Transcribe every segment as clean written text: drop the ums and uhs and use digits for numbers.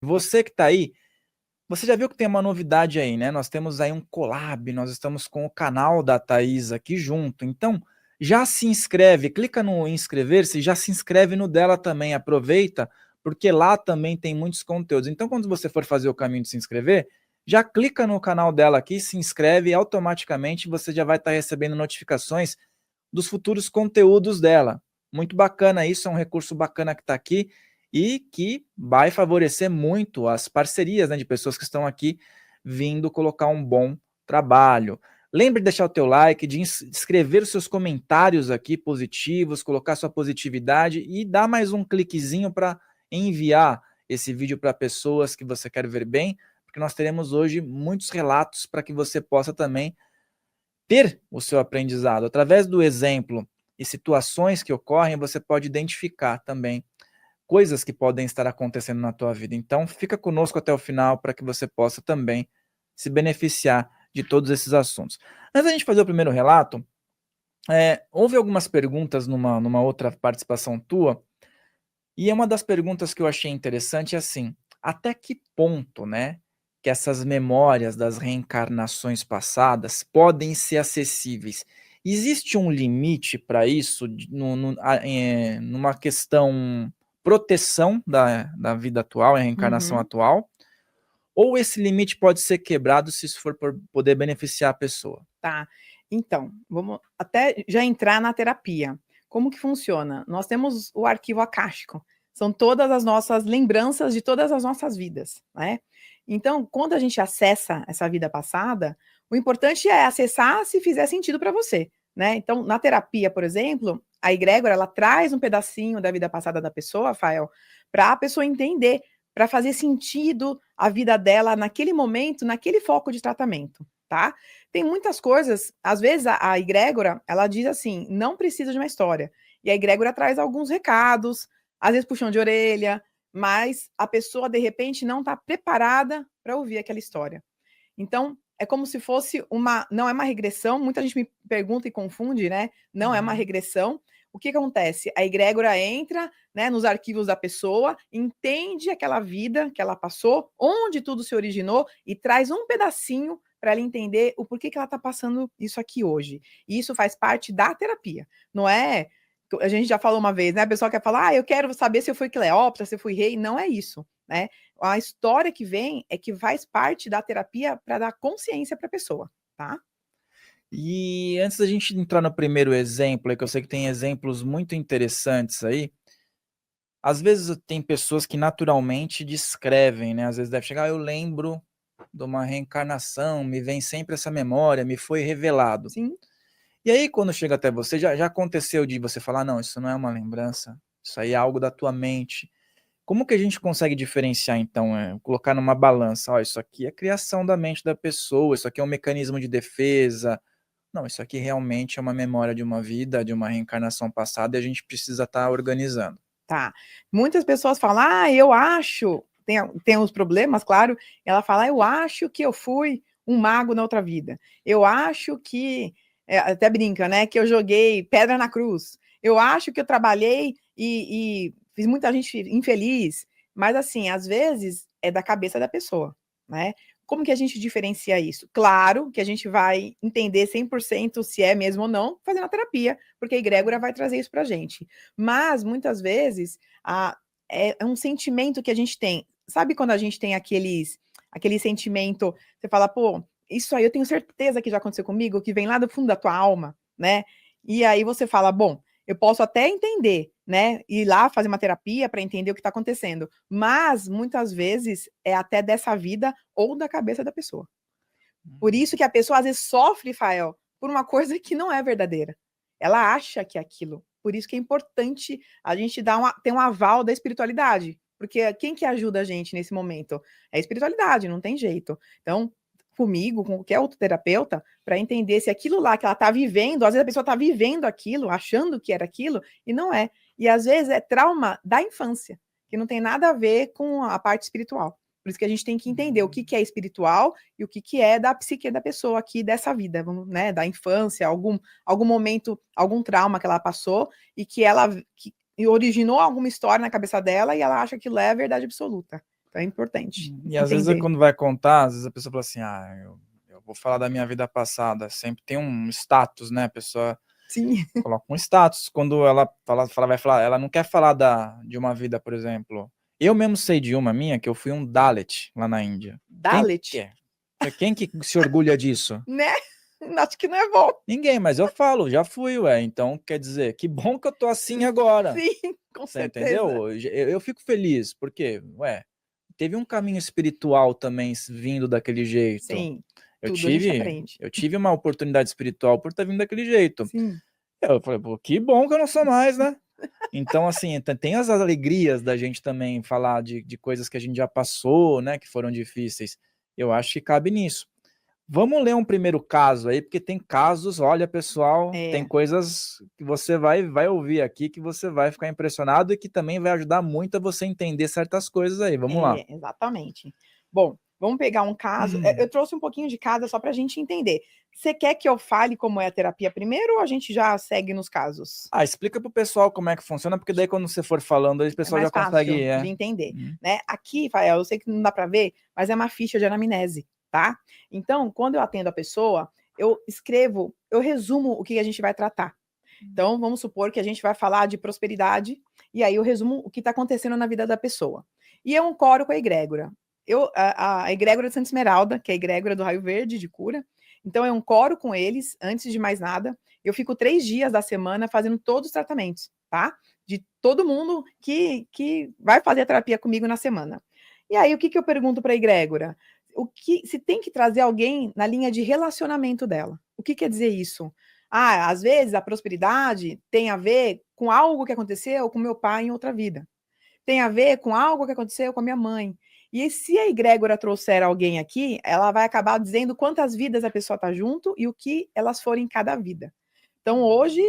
Você que está aí, você já viu que tem uma novidade aí, né? Nós temos aí um collab, nós estamos com o canal da Thaís aqui junto. Então, já se inscreve, clica no inscrever-se e já se inscreve no dela também. Aproveita, porque lá também tem muitos conteúdos. Então, quando você for fazer o caminho de se inscrever, já clica no canal dela aqui, se inscreve e automaticamente você já vai estar recebendo notificações dos futuros conteúdos dela. Muito bacana isso, é um recurso bacana que está aqui e que vai favorecer muito as parcerias, né, de pessoas que estão aqui vindo colocar um bom trabalho. Lembre de deixar o teu like, de escrever os seus comentários aqui positivos, colocar sua positividade e dar mais um cliquezinho para enviar esse vídeo para pessoas que você quer ver bem, porque nós teremos hoje muitos relatos para que você possa também ter o seu aprendizado. Através do exemplo e situações que ocorrem, você pode identificar também coisas que podem estar acontecendo na tua vida. Então, fica conosco até o final para que você possa também se beneficiar de todos esses assuntos. Antes da gente fazer o primeiro relato, houve algumas perguntas numa outra participação tua, e uma das perguntas que eu achei interessante é assim, até que ponto, né, que essas memórias das reencarnações passadas podem ser acessíveis? Existe um limite para isso, numa questão proteção da vida atual, a reencarnação Uhum. atual, ou esse limite pode ser quebrado se isso for por poder beneficiar a pessoa? Tá. Então, vamos até já entrar na terapia. Como que funciona? Nós temos o arquivo acástico, são todas as nossas lembranças de todas as nossas vidas, né? Então, quando a gente acessa essa vida passada, o importante é acessar se fizer sentido para você, né? Então, na terapia, por exemplo, a egrégora, ela traz um pedacinho da vida passada da pessoa, Rafael, para a pessoa entender, para fazer sentido a vida dela naquele momento, naquele foco de tratamento, tá? Tem muitas coisas, às vezes a egrégora, ela diz assim, não precisa de uma história. E a egrégora traz alguns recados, às vezes puxão de orelha, mas a pessoa, de repente, não está preparada para ouvir aquela história. Então, é como se fosse não é uma regressão, muita gente me pergunta e confunde, né? Não é uma regressão. O que acontece? A egrégora entra, né, nos arquivos da pessoa, entende aquela vida que ela passou, onde tudo se originou e traz um pedacinho para ela entender o porquê que ela está passando isso aqui hoje. E isso faz parte da terapia. Não é. A gente já falou uma vez, né? A pessoa quer falar, eu quero saber se eu fui Cleópatra, se eu fui rei. Não é isso, né? A história que vem é que faz parte da terapia para dar consciência para a pessoa, tá? E antes da gente entrar no primeiro exemplo, que eu sei que tem exemplos muito interessantes aí, às vezes tem pessoas que naturalmente descrevem, né? Às vezes deve chegar, eu lembro de uma reencarnação, me vem sempre essa memória, me foi revelado. Sim. E aí, quando chega até você, já aconteceu de você falar, não, isso não é uma lembrança, isso aí é algo da tua mente. Como que a gente consegue diferenciar, então, colocar numa balança, ó, isso aqui é criação da mente da pessoa, isso aqui é um mecanismo de defesa, não, isso aqui realmente é uma memória de uma vida, de uma reencarnação passada e a gente precisa estar organizando. Tá. Muitas pessoas falam, eu acho, tem uns problemas, claro, ela fala, eu acho que eu fui um mago na outra vida. Eu acho que, até brinca, né, que eu joguei pedra na cruz. Eu acho que eu trabalhei e fiz muita gente infeliz. Mas, assim, às vezes é da cabeça da pessoa, né? Como que a gente diferencia isso? Claro que a gente vai entender 100% se é mesmo ou não fazendo a terapia, porque a egrégora vai trazer isso pra gente. Mas, muitas vezes, é um sentimento que a gente tem. Sabe quando a gente tem aquele sentimento, você fala, pô, isso aí eu tenho certeza que já aconteceu comigo, que vem lá do fundo da tua alma, né? E aí você fala, bom, eu posso até entender, né? Ir lá fazer uma terapia para entender o que está acontecendo. Mas, muitas vezes, é até dessa vida ou da cabeça da pessoa. Por isso que a pessoa às vezes sofre, Fael, por uma coisa que não é verdadeira. Ela acha que é aquilo. Por isso que é importante a gente ter um aval da espiritualidade. Porque quem que ajuda a gente nesse momento? É a espiritualidade, não tem jeito. Então, comigo, com qualquer outro terapeuta, para entender se aquilo lá que ela está vivendo, às vezes a pessoa está vivendo aquilo, achando que era aquilo, e não é. E às vezes é trauma da infância, que não tem nada a ver com a parte espiritual. Por isso que a gente tem que entender o que é espiritual e o que é da psique da pessoa aqui, dessa vida, né, da infância, algum momento, algum trauma que ela passou e que ela originou alguma história na cabeça dela e ela acha que aquilo é a verdade absoluta. Então é importante E às vezes entender. quando vai contar, às vezes a pessoa fala assim, eu vou falar da minha vida passada, sempre tem um status, né, a pessoa Sim, coloca um status, quando ela vai falar, ela não quer falar de uma vida, por exemplo, eu mesmo sei de uma minha, que eu fui um Dalit lá na Índia. Quem Dalit, que é? Quem que se orgulha disso? né? Acho que não é bom. Ninguém, mas eu falo, já fui, ué, então quer dizer, que bom que eu tô assim agora. Sim, com Você certeza. entendeu? Eu fico feliz, porque, ué, teve um caminho espiritual também vindo daquele jeito. Sim, Eu tudo a gente tive, aprende. eu tive uma oportunidade espiritual por estar vindo daquele jeito. Sim, Eu falei, pô, que bom que eu não sou mais, né? Então, assim, tem as alegrias da gente também falar de coisas que a gente já passou, né, que foram difíceis. Eu acho que cabe nisso. Vamos ler um primeiro caso aí, porque tem casos, olha, pessoal, tem é, coisas que você vai ouvir aqui que você vai ficar impressionado e que também vai ajudar muito a você entender certas coisas aí. Vamos lá. exatamente. Bom, vamos pegar um caso. Eu trouxe um pouquinho de cada só para a gente entender. Você quer que eu fale como é a terapia primeiro ou a gente já segue nos casos? Explica pro pessoal como é que funciona, porque daí quando você for falando, aí o É pessoal já mais consegue, fácil de é. entender, né? Aqui, Fael, eu sei que não dá para ver, mas é uma ficha de anamnese, tá? Então, quando eu atendo a pessoa, eu escrevo, eu resumo o que a gente vai tratar. Então, vamos supor que a gente vai falar de prosperidade, e aí eu resumo o que está acontecendo na vida da pessoa. E eu ancoro com a egrégora. A egrégora de Santa Esmeralda, que é a egrégora do raio verde de cura. Então, eu ancoro com eles, antes de mais nada. Eu fico 3 dias da semana fazendo todos os tratamentos, tá? De todo mundo que vai fazer a terapia comigo na semana. E aí, o que eu pergunto para a egrégora? Se tem que trazer alguém na linha de relacionamento dela. O que quer dizer isso? Às vezes a prosperidade tem a ver com algo que aconteceu com meu pai em outra vida. Tem a ver com algo que aconteceu com a minha mãe. E se a egrégora trouxer alguém aqui, ela vai acabar dizendo quantas vidas a pessoa está junto e o que elas foram em cada vida. Então, hoje,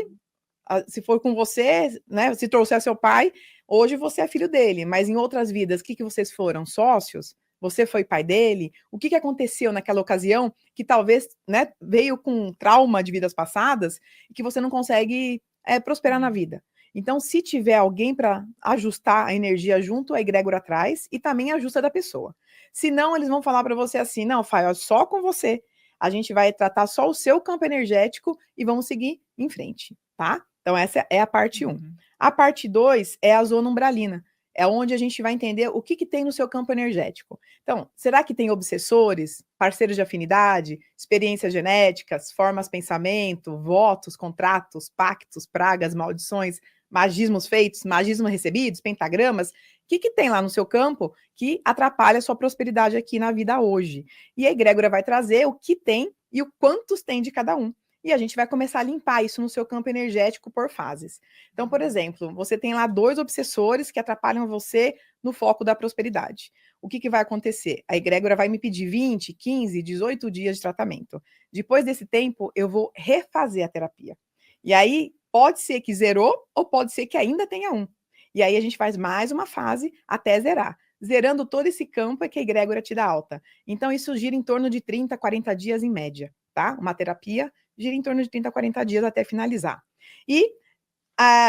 se for com você, né, se trouxer seu pai, hoje você é filho dele, mas em outras vidas, o que vocês foram? Sócios? Você foi pai dele? O que aconteceu naquela ocasião que talvez, né, veio com trauma de vidas passadas e que você não consegue prosperar na vida? Então, se tiver alguém para ajustar a energia junto, a egrégora traz e também ajusta da pessoa. Se não, eles vão falar para você assim: não, Fael, só com você. A gente vai tratar só o seu campo energético e vamos seguir em frente, tá? Então, essa é a parte 1. A parte 2 é a zona umbralina. É onde a gente vai entender o que tem no seu campo energético. Então, será que tem obsessores, parceiros de afinidade, experiências genéticas, formas de pensamento, votos, contratos, pactos, pragas, maldições, magismos feitos, magismos recebidos, pentagramas? O que tem lá no seu campo que atrapalha a sua prosperidade aqui na vida hoje? E a egrégora vai trazer o que tem e o quantos tem de cada um. E a gente vai começar a limpar isso no seu campo energético por fases. Então, por exemplo, você tem lá 2 obsessores que atrapalham você no foco da prosperidade. O que vai acontecer? A egrégora vai me pedir 20, 15, 18 dias de tratamento. Depois desse tempo, eu vou refazer a terapia. E aí, pode ser que zerou ou pode ser que ainda tenha um. E aí a gente faz mais uma fase até zerar. Zerando todo esse campo é que a egrégora te dá alta. Então, isso gira em torno de 30, 40 dias em média, tá? Uma terapia gira em torno de 30, 40 dias até finalizar. E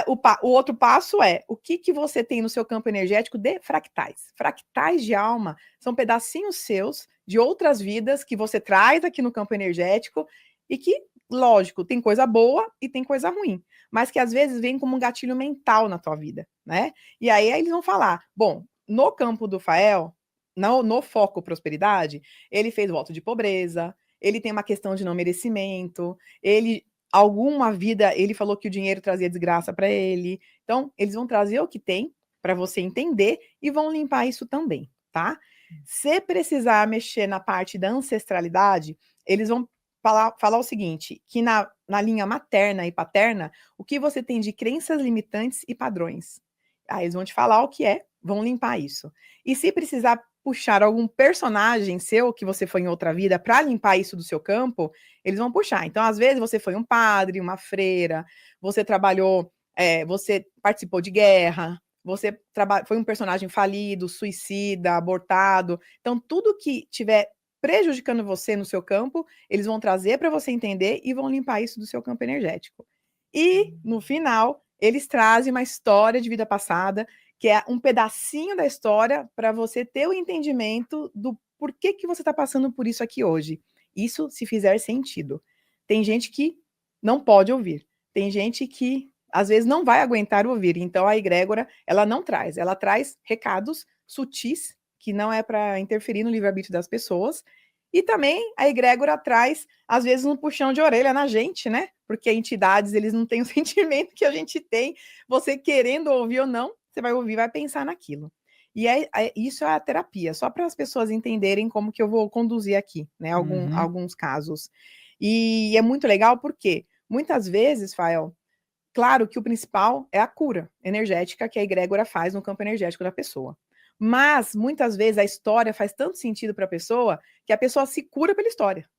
o outro passo é o que você tem no seu campo energético de fractais. Fractais de alma são pedacinhos seus de outras vidas que você traz aqui no campo energético e que, lógico, tem coisa boa e tem coisa ruim, mas que às vezes vem como um gatilho mental na tua vida, né? E aí eles vão falar: bom, no campo do Fael, no foco prosperidade, ele fez voto de pobreza, ele tem uma questão de não merecimento, ele alguma vida, ele falou que o dinheiro trazia desgraça para ele. Então, eles vão trazer o que tem para você entender e vão limpar isso também, tá? Se precisar mexer na parte da ancestralidade, eles vão falar o seguinte, que na linha materna e paterna, o que você tem de crenças limitantes e padrões. Aí eles vão te falar o que é, vão limpar isso. E se precisar puxar algum personagem seu que você foi em outra vida para limpar isso do seu campo, eles vão puxar. Então, às vezes, você foi um padre, uma freira, você trabalhou, você participou de guerra, você foi um personagem falido, suicida, abortado. Então, tudo que tiver prejudicando você no seu campo, eles vão trazer para você entender e vão limpar isso do seu campo energético. E, no final, eles trazem uma história de vida passada que é um pedacinho da história para você ter o entendimento do porquê que você está passando por isso aqui hoje. Isso se fizer sentido. Tem gente que não pode ouvir. Tem gente que, às vezes, não vai aguentar ouvir. Então, a egrégora, ela não traz. Ela traz recados sutis, que não é para interferir no livre-arbítrio das pessoas. E também a egrégora traz, às vezes, um puxão de orelha na gente, né? Porque entidades, eles não têm o sentimento que a gente tem. Você querendo ouvir ou não, você vai ouvir, vai pensar naquilo. E isso é a terapia, só para as pessoas entenderem como que eu vou conduzir aqui, né? Alguns casos. E é muito legal porque, muitas vezes, Fael, claro que o principal é a cura energética que a egrégora faz no campo energético da pessoa. Mas, muitas vezes, a história faz tanto sentido para a pessoa que a pessoa se cura pela história.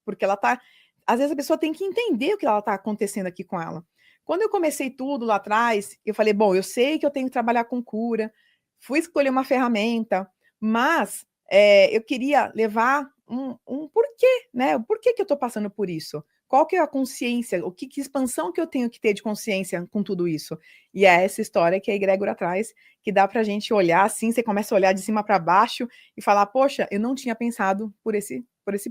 Porque ela tá. Às vezes a pessoa tem que entender o que ela está acontecendo aqui com ela. Quando eu comecei tudo lá atrás, eu falei, bom, eu sei que eu tenho que trabalhar com cura, fui escolher uma ferramenta, mas eu queria levar um porquê, né? O porquê que eu estou passando por isso? Qual que é a consciência? Que expansão que eu tenho que ter de consciência com tudo isso? E é essa história que a egrégora traz, que dá para a gente olhar assim, você começa a olhar de cima para baixo e falar, poxa, eu não tinha pensado por esse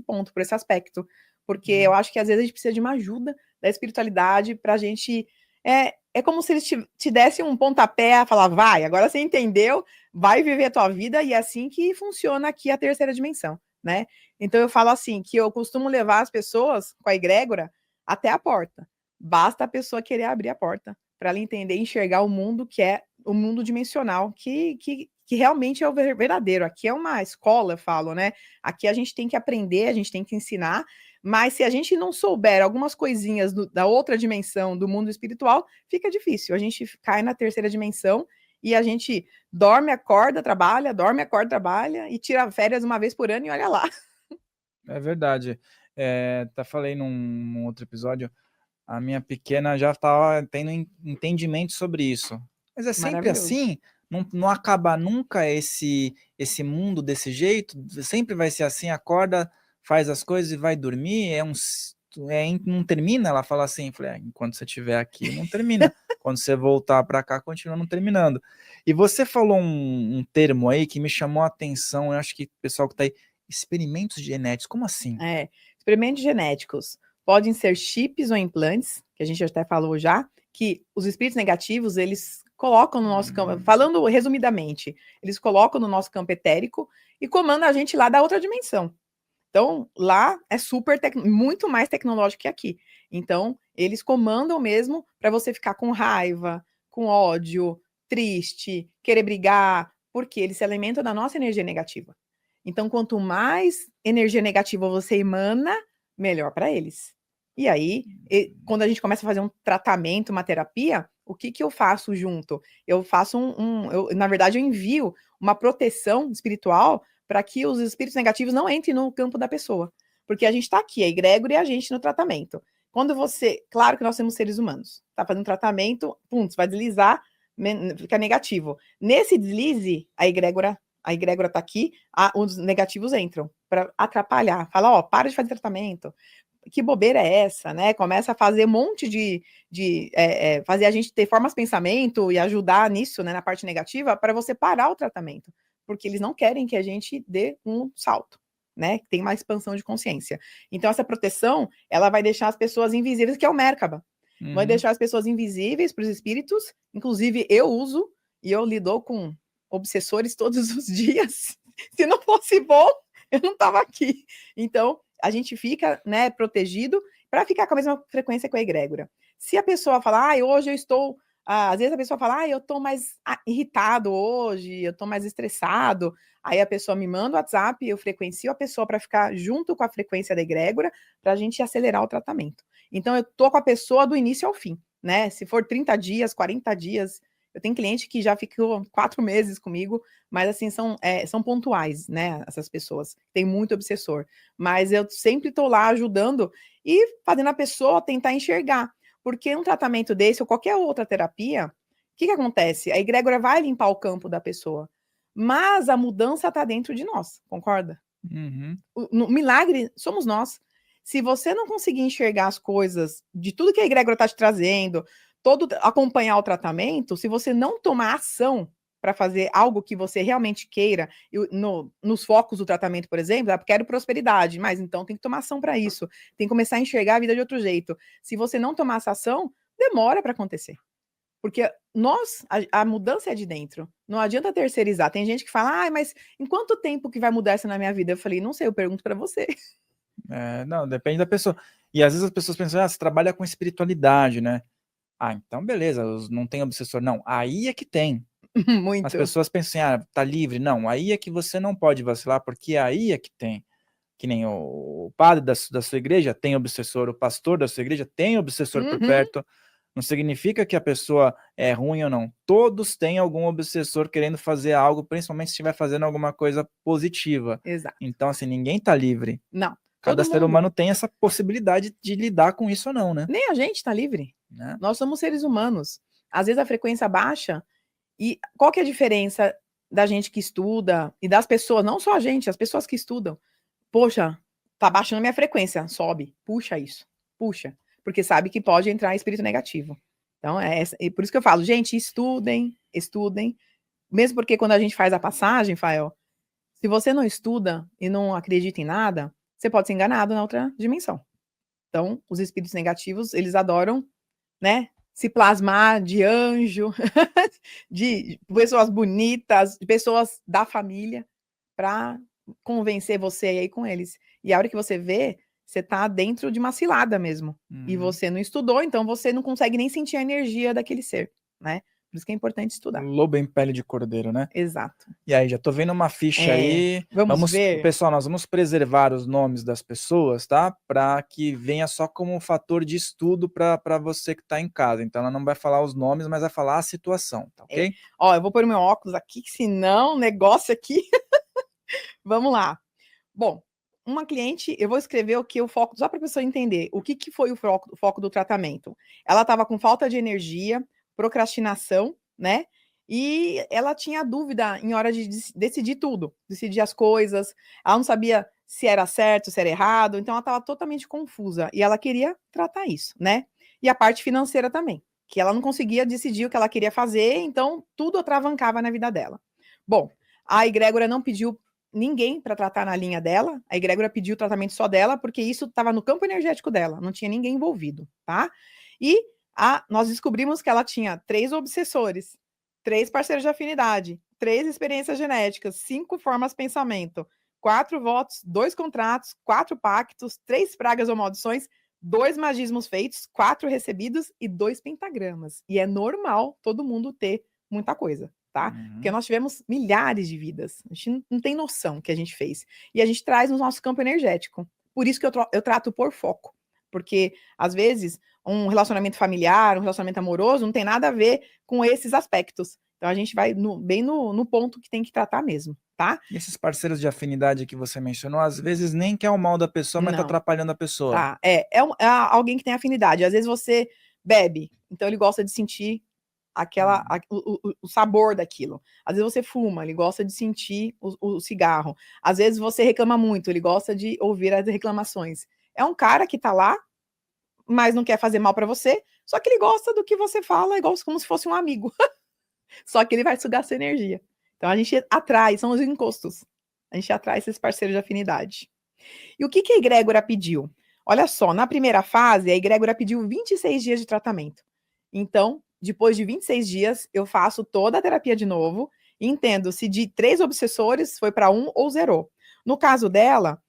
ponto, por esse aspecto. Porque eu acho que às vezes a gente precisa de uma ajuda da espiritualidade para a gente. É como se eles te dessem um pontapé a falar, vai, agora você entendeu, vai viver a tua vida, e é assim que funciona aqui a terceira dimensão, né? Então eu falo assim, que eu costumo levar as pessoas com a egrégora até a porta. Basta a pessoa querer abrir a porta para ela entender e enxergar o mundo que é o mundo dimensional, que realmente é o verdadeiro. Aqui é uma escola, eu falo, né? Aqui a gente tem que aprender, a gente tem que ensinar, mas se a gente não souber algumas coisinhas da outra dimensão do mundo espiritual, fica difícil. A gente cai na terceira dimensão e a gente dorme, acorda, trabalha e tira férias uma vez por ano e olha lá. É verdade. Até falei num outro episódio, a minha pequena já estava tendo entendimento sobre isso. Mas é sempre Maravilhoso. assim, não acaba nunca esse mundo desse jeito, sempre vai ser assim, acorda, faz as coisas e vai dormir, não termina, ela fala assim, falei, enquanto você estiver aqui, não termina. Quando você voltar para cá, continua não terminando. E você falou um termo aí que me chamou a atenção, eu acho que o pessoal que está aí, experimentos genéticos, como assim? Experimentos genéticos podem ser chips ou implantes, que a gente até falou já, que os espíritos negativos, eles colocam no nosso campo, falando resumidamente, eles colocam no nosso campo etérico e comandam a gente lá da outra dimensão. Então, lá é muito mais tecnológico que aqui. Então, eles comandam mesmo para você ficar com raiva, com ódio, triste, querer brigar, porque eles se alimentam da nossa energia negativa. Então, quanto mais energia negativa você emana, melhor para eles. E aí, quando a gente começa a fazer um tratamento, uma terapia, o que eu faço junto? Eu faço na verdade, eu envio uma proteção espiritual para que os espíritos negativos não entrem no campo da pessoa. Porque a gente está aqui, a egrégora e a gente no tratamento. Quando claro que nós somos seres humanos, tá fazendo tratamento, pum, você vai deslizar, fica negativo. Nesse deslize, a egrégora está aqui, os negativos entram para atrapalhar. Fala, ó, para de fazer tratamento. Que bobeira é essa, né? Começa a fazer um monte fazer a gente ter formas de pensamento e ajudar nisso, né, na parte negativa, para você parar o tratamento, porque eles não querem que a gente dê um salto, né? Tem uma expansão de consciência. Então, essa proteção, ela vai deixar as pessoas invisíveis, que é o Merkaba. Vai deixar as pessoas invisíveis para os espíritos, inclusive eu uso, e eu lido com obsessores todos os dias. Se não fosse bom, eu não estava aqui. Então, a gente fica, né, protegido para ficar com a mesma frequência com a egrégora. Se a pessoa falar, hoje eu estou... às vezes a pessoa fala, eu estou mais irritado hoje, eu estou mais estressado. Aí a pessoa me manda o WhatsApp, eu frequencio a pessoa para ficar junto com a frequência da egrégora, para a gente acelerar o tratamento. Então, eu estou com a pessoa do início ao fim, né? Se for 30 dias, 40 dias... Eu tenho cliente que já ficou 4 meses comigo, mas assim, são pontuais, né? Essas pessoas. Tem muito obsessor. Mas eu sempre estou lá ajudando e fazendo a pessoa tentar enxergar. Porque um tratamento desse ou qualquer outra terapia, o que acontece? A egrégora vai limpar o campo da pessoa. Mas a mudança está dentro de nós, concorda? O milagre somos nós. Se você não conseguir enxergar as coisas de tudo que a egrégora está te trazendo, acompanhar o tratamento, se você não tomar ação, para fazer algo que você realmente queira, nos focos do tratamento, por exemplo, quero prosperidade, mas então tem que tomar ação para isso, tem que começar a enxergar a vida de outro jeito. Se você não tomar essa ação, demora para acontecer. Porque a mudança é de dentro. Não adianta terceirizar. Tem gente que fala, mas em quanto tempo que vai mudar isso na minha vida? Eu falei, não sei, eu pergunto para você. Não, depende da pessoa. E às vezes as pessoas pensam, você trabalha com espiritualidade, né? Então beleza, não tem obsessor. Não, aí é que tem. Muito. As pessoas pensam tá livre. Não, aí é que você não pode vacilar, porque aí é que tem. Que nem o padre da sua igreja tem obsessor, o pastor da sua igreja tem obsessor por perto. Não significa que a pessoa é ruim ou não. Todos têm algum obsessor querendo fazer algo, principalmente se estiver fazendo alguma coisa positiva. Exato. Então, assim, ninguém tá livre. Não. Cada ser humano tem essa possibilidade de lidar com isso ou não, né? Nem a gente tá livre. Nós somos seres humanos. Às vezes a frequência baixa. E qual que é a diferença da gente que estuda e das pessoas, não só a gente, as pessoas que estudam? Poxa, tá baixando minha frequência, sobe, puxa isso, puxa, porque sabe que pode entrar espírito negativo. Então, é por isso que eu falo, gente, estudem, mesmo porque quando a gente faz a passagem, Fael, se você não estuda e não acredita em nada, você pode ser enganado na outra dimensão. Então, os espíritos negativos, eles adoram, né, se plasmar de anjo, de pessoas bonitas, de pessoas da família, para convencer você aí com eles. E a hora que você vê, você tá dentro de uma cilada mesmo. E você não estudou, então você não consegue nem sentir a energia daquele ser, né? Por isso que é importante estudar. Lobo em pele de cordeiro, né? Exato. E aí, já tô vendo uma ficha aí. Vamos ver. Pessoal, nós vamos preservar os nomes das pessoas, tá? Para que venha só como um fator de estudo para você que tá em casa. Então, ela não vai falar os nomes, mas vai falar a situação, tá ok? Ó, eu vou pôr o meu óculos aqui, que senão o negócio aqui... Vamos lá. Bom, uma cliente, eu vou escrever o foco, só para a pessoa entender o que foi o foco do tratamento. Ela estava com falta de energia, procrastinação, né? E ela tinha dúvida em hora de decidir tudo, decidir as coisas. Ela não sabia se era certo, se era errado, então ela estava totalmente confusa. E ela queria tratar isso, né? E a parte financeira também, que ela não conseguia decidir o que ela queria fazer, então tudo atravancava na vida dela. Bom, a egrégora não pediu ninguém para tratar na linha dela, a egrégora pediu o tratamento só dela, porque isso estava no campo energético dela, não tinha ninguém envolvido, tá? E nós descobrimos que ela tinha 3 obsessores, 3 parceiros de afinidade, 3 experiências genéticas, 5 formas de pensamento, 4 votos, 2 contratos, 4 pactos, 3 pragas ou maldições, 2 magismos feitos, 4 recebidos e 2 pentagramas. E é normal todo mundo ter muita coisa. Tá? Porque nós tivemos milhares de vidas. A gente não tem noção que a gente fez. E a gente traz no nosso campo energético. Por isso que eu trato por foco. Porque, às vezes, um relacionamento familiar, um relacionamento amoroso, não tem nada a ver com esses aspectos. Então, a gente vai bem no ponto que tem que tratar mesmo, tá? E esses parceiros de afinidade que você mencionou, às vezes nem quer o mal da pessoa, mas tá atrapalhando a pessoa. Tá, é alguém que tem afinidade. Às vezes você bebe, então ele gosta de sentir o sabor daquilo. Às vezes você fuma, ele gosta de sentir o cigarro. Às vezes você reclama muito, ele gosta de ouvir as reclamações. É um cara que tá lá, mas não quer fazer mal para você, só que ele gosta do que você fala, igual como se fosse um amigo. Só que ele vai sugar sua energia. Então a gente atrai, são os encostos. A gente atrai esses parceiros de afinidade. E o que a egrégora pediu? Olha só, na primeira fase, a egrégora pediu 26 dias de tratamento. Então, depois de 26 dias, eu faço toda a terapia de novo e entendo se de 3 obsessores foi para 1 ou zerou. No caso dela,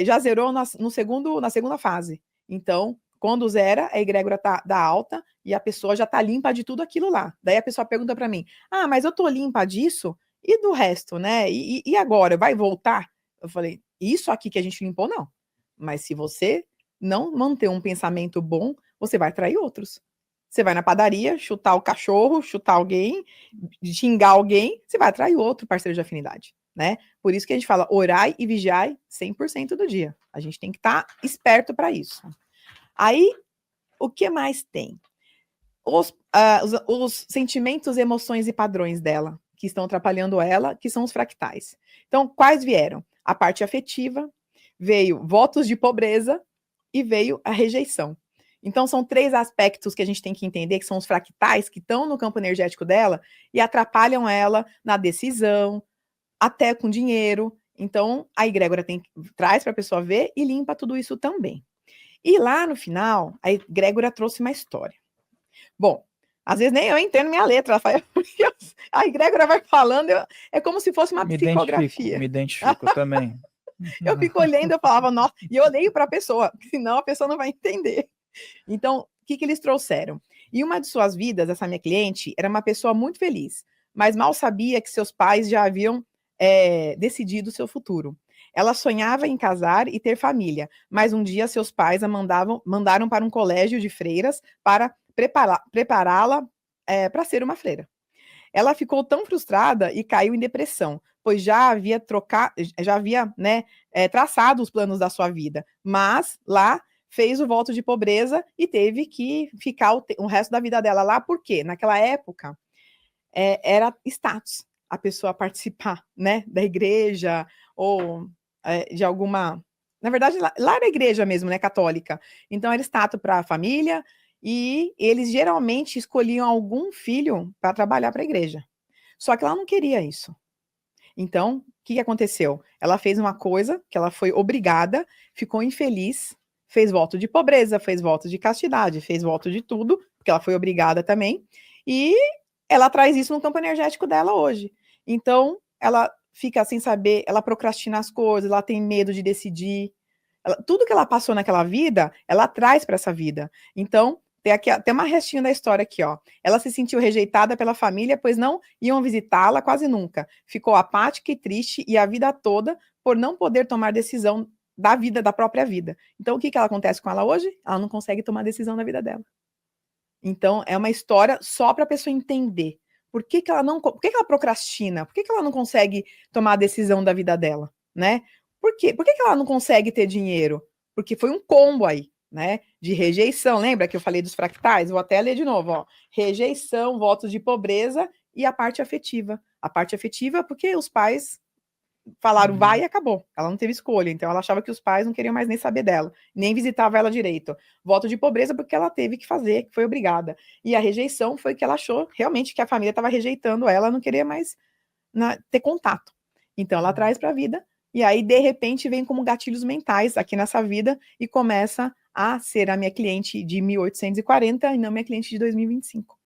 já zerou na segunda fase. Então, quando zera, a egrégora dá alta e a pessoa já está limpa de tudo aquilo lá. Daí a pessoa pergunta para mim, mas eu tô limpa disso? E do resto, né? E agora, vai voltar? Eu falei, isso aqui que a gente limpou, não. Mas se você não manter um pensamento bom, você vai atrair outros. Você vai na padaria, chutar o cachorro, chutar alguém, xingar alguém, você vai atrair outro parceiro de afinidade, né? Por isso que a gente fala, orai e vigiai 100% do dia. A gente tem que estar esperto para isso. Aí, o que mais tem? Os sentimentos, emoções e padrões dela, que estão atrapalhando ela, que são os fractais. Então, quais vieram? A parte afetiva, veio votos de pobreza e veio a rejeição. Então, são 3 aspectos que a gente tem que entender, que são os fractais que estão no campo energético dela e atrapalham ela na decisão, até com dinheiro. Então, a egrégora traz para a pessoa ver e limpa tudo isso também. E lá no final, a egrégora trouxe uma história. Bom, às vezes nem eu entendo minha letra, Rafael, porque a egrégora vai falando, é como se fosse uma psicografia. Me identifico também. Eu fico olhando, eu falava, nossa, e eu olhei para a pessoa, senão a pessoa não vai entender. Então, o que eles trouxeram? E uma de suas vidas, essa minha cliente, era uma pessoa muito feliz, mas mal sabia que seus pais já haviam decidido o seu futuro. Ela sonhava em casar e ter família, mas um dia seus pais a mandaram para um colégio de freiras para prepará-la para ser uma freira. Ela ficou tão frustrada e caiu em depressão, pois já havia traçado os planos da sua vida, mas lá fez o voto de pobreza e teve que ficar o resto da vida dela lá, porque naquela época era status a pessoa participar, né, da igreja ou de alguma... Na verdade, lá era a igreja mesmo, né, católica. Então, era status para a família e eles geralmente escolhiam algum filho para trabalhar para a igreja. Só que ela não queria isso. Então, o que aconteceu? Ela fez uma coisa que ela foi obrigada, ficou infeliz, fez voto de pobreza, fez voto de castidade, fez voto de tudo, porque ela foi obrigada também, e ela traz isso no campo energético dela hoje. Então, ela fica sem saber, ela procrastina as coisas, ela tem medo de decidir. Tudo que ela passou naquela vida, ela traz para essa vida. Então, tem uma restinha da história aqui, ó. Ela se sentiu rejeitada pela família, pois não iam visitá-la quase nunca. Ficou apática e triste e a vida toda por não poder tomar decisão da vida, da própria vida. Então, o que acontece com ela hoje? Ela não consegue tomar decisão da vida dela. Então, é uma história só para a pessoa entender. Por que ela procrastina? Por que ela não consegue tomar a decisão da vida dela, né? Por que ela não consegue ter dinheiro? Porque foi um combo aí, né? De rejeição. Lembra que eu falei dos fractais? Vou até ler de novo, ó. Rejeição, votos de pobreza e a parte afetiva. A parte afetiva porque os pais falaram vai e acabou. Ela não teve escolha, então ela achava que os pais não queriam mais nem saber dela, nem visitava ela direito. Voto de pobreza porque ela teve que fazer, que foi obrigada. E a rejeição foi que ela achou realmente que a família estava rejeitando ela, não queria mais ter contato. Então ela traz para a vida e aí de repente vem como gatilhos mentais aqui nessa vida e começa a ser a minha cliente de 1840 e não minha cliente de 2025.